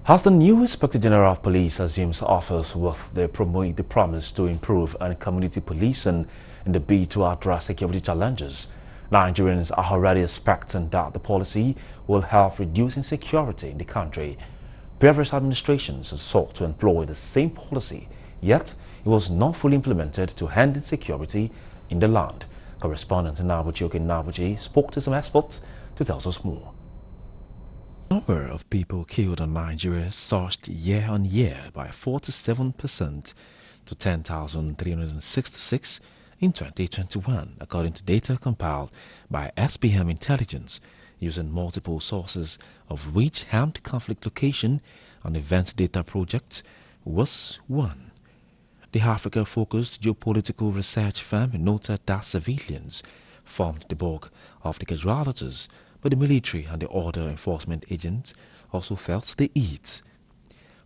As the new Inspector General of Police assumes office with the promise to improve and community policing in the bid to address security challenges, Nigerians are already expecting that the policy will help reduce insecurity in the country. Previous administrations have sought to employ the same policy, yet it was not fully implemented to end insecurity in the land. Correspondent Nabuchi Nabuchi spoke to some experts to tell us more. The number of people killed in Nigeria surged year on year by 47% to 10,366 in 2021, according to data compiled by SBM Intelligence, using multiple sources, of which armed conflict location and event data projects was one. The Africa-focused geopolitical research firm noted that civilians formed the bulk of the casualties, but the military and the order enforcement agents also felt the heat.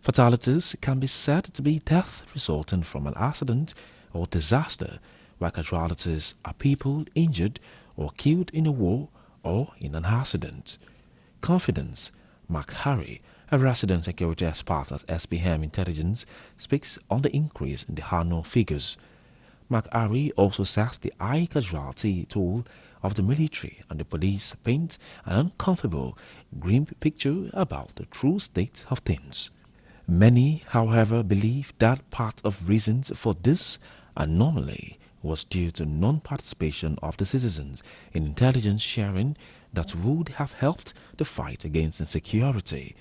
Fatalities can be said to be death resulting from an accident or disaster, while casualties are people injured or killed in a war or in an accident. Confidence, Mark Harry, a resident security expert at SBM Intelligence, speaks on the increase in the annual figures. Mark Harry also says the high casualty toll of the military and the police paint an uncomfortable, grim picture about the true state of things. Many, however, believe that part of reasons for this anomaly was due to non-participation of the citizens in intelligence sharing that would have helped the fight against insecurity.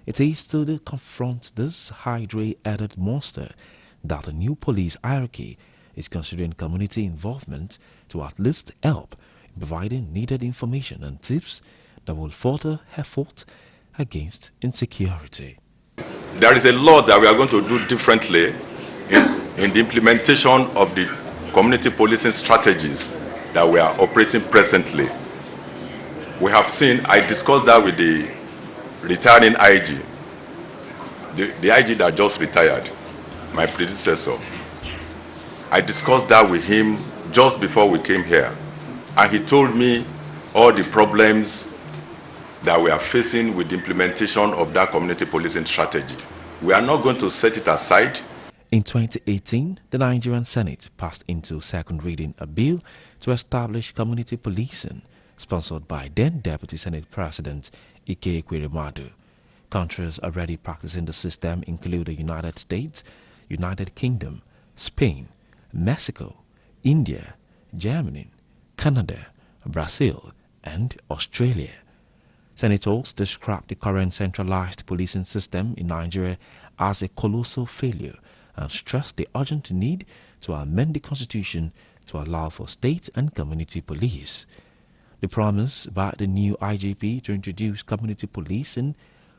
It is to confront this hydra-headed monster that the new police hierarchy is considering community involvement to at least help in providing needed information and tips that will further effort against insecurity. There is a lot that we are going to do differently in the implementation of the community policing strategies that we are operating presently. We have seen, I discussed that with the retiring IG, the IG that just retired, my predecessor. I discussed that with him just before we came here, and he told me all the problems that we are facing with the implementation of that community policing strategy. We are not going to set it aside. In 2018, the Nigerian Senate passed into second reading a bill to establish community policing, sponsored by then Deputy Senate President Ike Ekweremadu. Countries already practicing the system include the United States, United Kingdom, Spain, Mexico, India, Germany, Canada, Brazil, and Australia. Senators described the current centralized policing system in Nigeria as a colossal failure and stressed the urgent need to amend the constitution to allow for state and community police. The promise by the new IGP to introduce community policing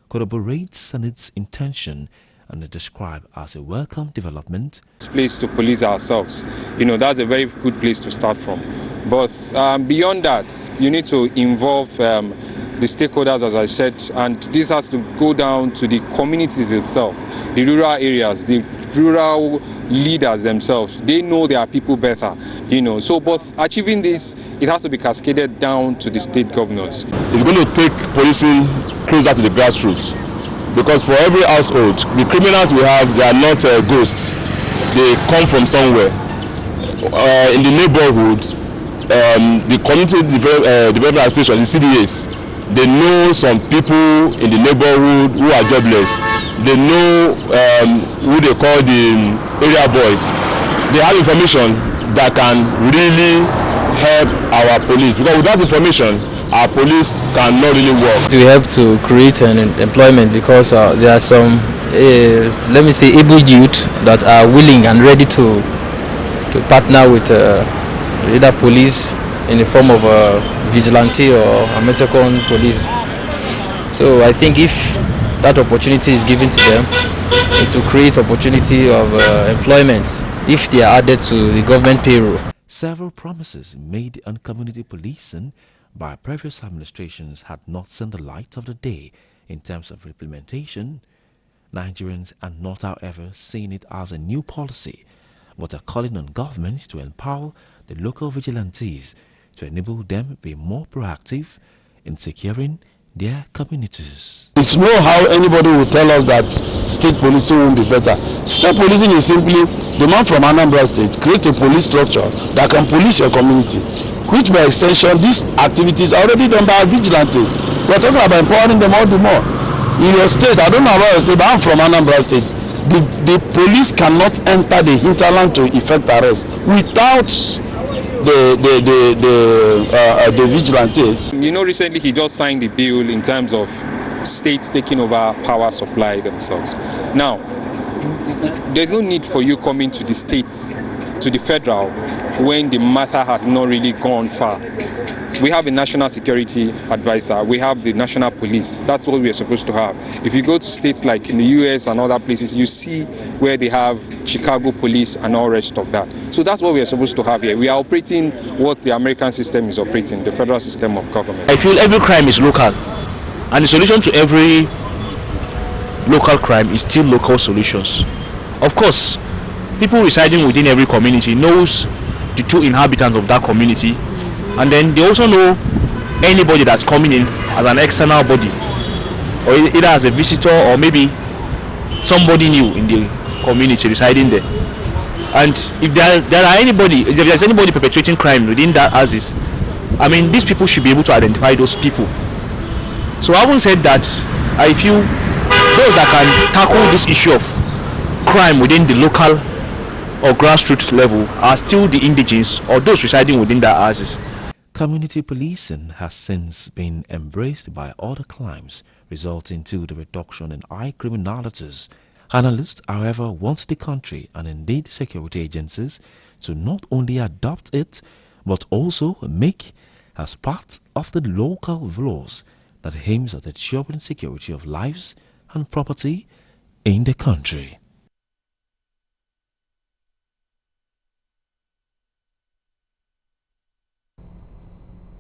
corroborates its intention and is described as a welcome development. This place to police ourselves, that's a very good place to start from. But beyond that, you need to involve the stakeholders, as I said, and this has to go down to the communities itself, the rural areas, the rural leaders themselves. They know their people better, So, but achieving this, it has to be cascaded down to the state governors. It's going to take policing closer to the grassroots, because for every household, the criminals we have, they are not ghosts. They come from somewhere. In the neighborhood, the community development association, the CDAs, they know some people in the neighborhood who are jobless. They know who they call the area boys. They have information that can really help our police, because without information, our police cannot really work. We have to create an employment, because there are some, let me say, able youth that are willing and ready to partner with either police in the form of a vigilante or a Metacon police. So I think if that opportunity is given to them, it will create opportunity of employment if they are added to the government payroll. Several promises made on community policing by previous administrations had not seen the light of the day in terms of implementation. Nigerians are not, however, seeing it as a new policy, but are calling on government to empower the local vigilantes to enable them to be more proactive in securing their communities. It's no how anybody will tell us that state policing won't be better. State policing is simply the man from Anambra State create a police structure that can police your community, which by extension these activities are already done by vigilantes. We're talking about empowering them all the more. In your state, I don't know about your state, but I'm from Anambra State. The police cannot enter the hinterland to effect arrest without the vigilantes. You know, recently he just signed the bill in terms of states taking over power supply themselves. Now, there's no need for you coming to the states, to the federal, when the matter has not really gone far. We have a national security advisor, we have the national police. That's what we are supposed to have. If you go to states like in the US and other places, you see where they have Chicago police and all rest of that. So that's what we are supposed to have here. We are operating what the American system is operating, the federal system of government. I feel every crime is local, and the solution to every local crime is still local solutions. Of course, people residing within every community knows the true inhabitants of that community, and then they also know anybody that's coming in as an external body, or either as a visitor or maybe somebody new in the community residing there. And if if there's anybody perpetrating crime within that houses, I mean, these people should be able to identify those people. So having said that, I feel those that can tackle this issue of crime within the local or grassroots level are still the indigenes or those residing within their houses. Community policing has since been embraced by other climes, resulting to the reduction in high criminalities. Analysts, however, want the country and indeed security agencies to not only adopt it, but also make as part of the local laws that aims at ensuring security of lives and property in the country.